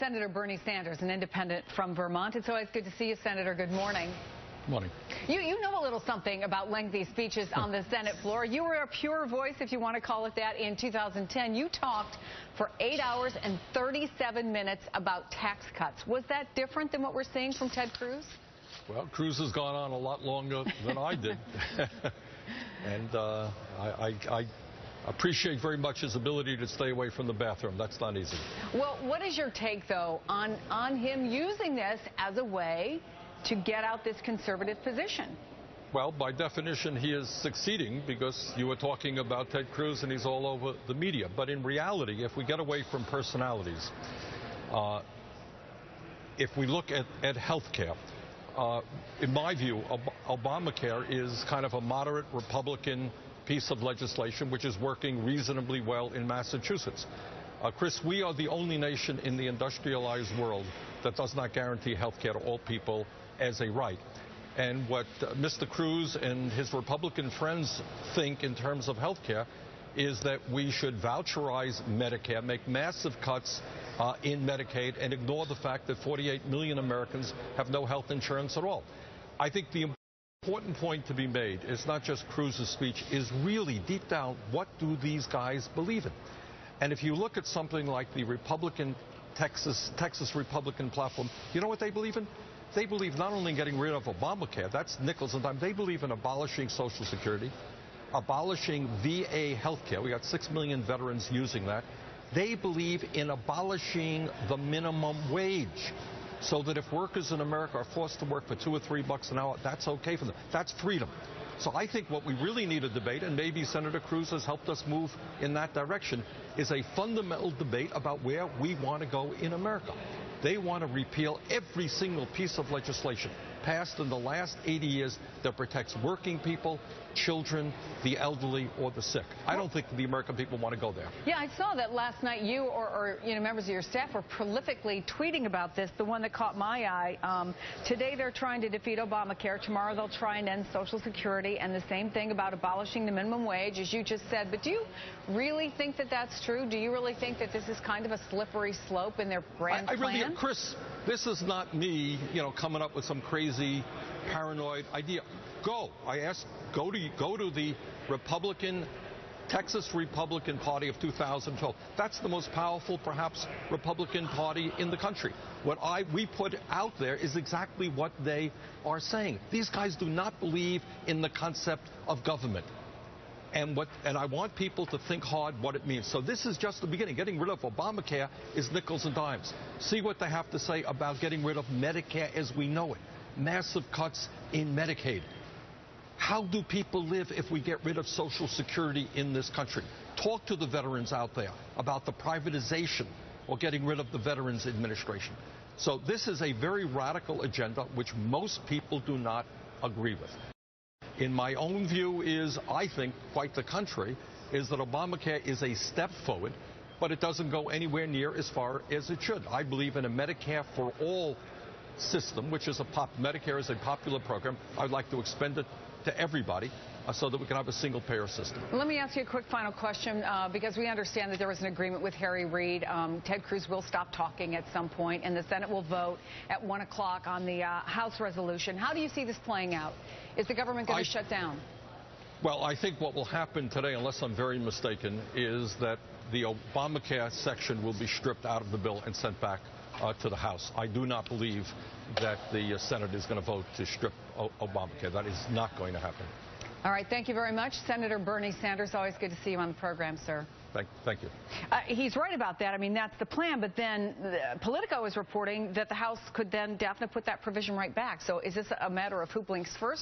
Senator Bernie Sanders, an independent from Vermont. It's always good to see you, Senator. Good morning. Morning. You know a little something about lengthy speeches on the Senate floor. You were a pure voice, if you want to call it that, in 2010. You talked for 8 hours and 37 minutes about tax cuts. Was that different than what we're seeing from Ted Cruz? Well, Cruz has gone on a lot longer than I did. And I appreciate very much his ability to stay away from the bathroom. That's not easy. Well, what is your take, though, on him using this as a way to get out this conservative position? Well, by definition, he is succeeding because you were talking about Ted Cruz and he's all over the media. But in reality, if we get away from personalities, if we look at health care, in my view, Obamacare is kind of a moderate Republican piece of legislation which is working reasonably well in Massachusetts. Chris, we are the only nation in the industrialized world that does not guarantee health care to all people as a right. And what Mr. Cruz and his Republican friends think in terms of health care is that we should voucherize Medicare, make massive cuts in Medicaid, and ignore the fact that 48 million Americans have no health insurance at all. I think the important point to be made is not just Cruz's speech, is really deep down, what do these guys believe in? And if you look at something like the Republican Texas Republican platform, you know what they believe in? They believe not only in getting rid of Obamacare, that's nickels and dimes, they believe in abolishing Social Security, abolishing VA health care. We got 6 million veterans using that. They believe in abolishing the minimum wage, so that if workers in America are forced to work for $2 or $3 an hour, that's okay for them. That's freedom. So I think what we really need to debate, and maybe Senator Cruz has helped us move in that direction, is a fundamental debate about where we want to go in America. They want to repeal every single piece of legislation passed in the last 80 years that protects working people, children, the elderly, or the sick. I don't think the American people want to go there. Yeah, I saw that last night you or members of your staff were prolifically tweeting about this. The one that caught my eye, today they're trying to defeat Obamacare. Tomorrow they'll try and end Social Security, and the same thing about abolishing the minimum wage, as you just said. But do you really think that that's true? Do you really think that this is kind of a slippery slope in their grand plan? Really, Chris, this is not me, coming up with some crazy paranoid idea. Go to the Texas Republican Party of 2012. That's the most powerful, perhaps, Republican Party in the country. What we put out there is exactly what they are saying. These guys do not believe in the concept of government. And I want people to think hard what it means. So this is just the beginning. Getting rid of Obamacare is nickels and dimes. See what they have to say about getting rid of Medicare as we know it. Massive cuts in Medicaid. How do people live if we get rid of Social Security in this country? Talk to the veterans out there about the privatization or getting rid of the Veterans Administration. So this is a very radical agenda which most people do not agree with. In my own view is, I think, quite the contrary, is that Obamacare is a step forward, but it doesn't go anywhere near as far as it should. I believe in a Medicare for all system, which is Medicare is a popular program. I'd like to expand it to everybody so that we can have a single-payer system. Let me ask you a quick final question, because we understand that there was an agreement with Harry Reid. Ted Cruz will stop talking at some point, and the Senate will vote at 1 o'clock on the House resolution. How do you see this playing out? Is the government going to shut down? Well, I think what will happen today, unless I'm very mistaken, is that the Obamacare section will be stripped out of the bill and sent back to the House. I do not believe that the Senate is going to vote to strip Obamacare. That is not going to happen. All right. Thank you very much. Senator Bernie Sanders, always good to see you on the program, sir. Thank you. He's right about that. I mean, that's the plan. But then Politico is reporting that the House could then definitely put that provision right back. So is this a matter of who blinks first?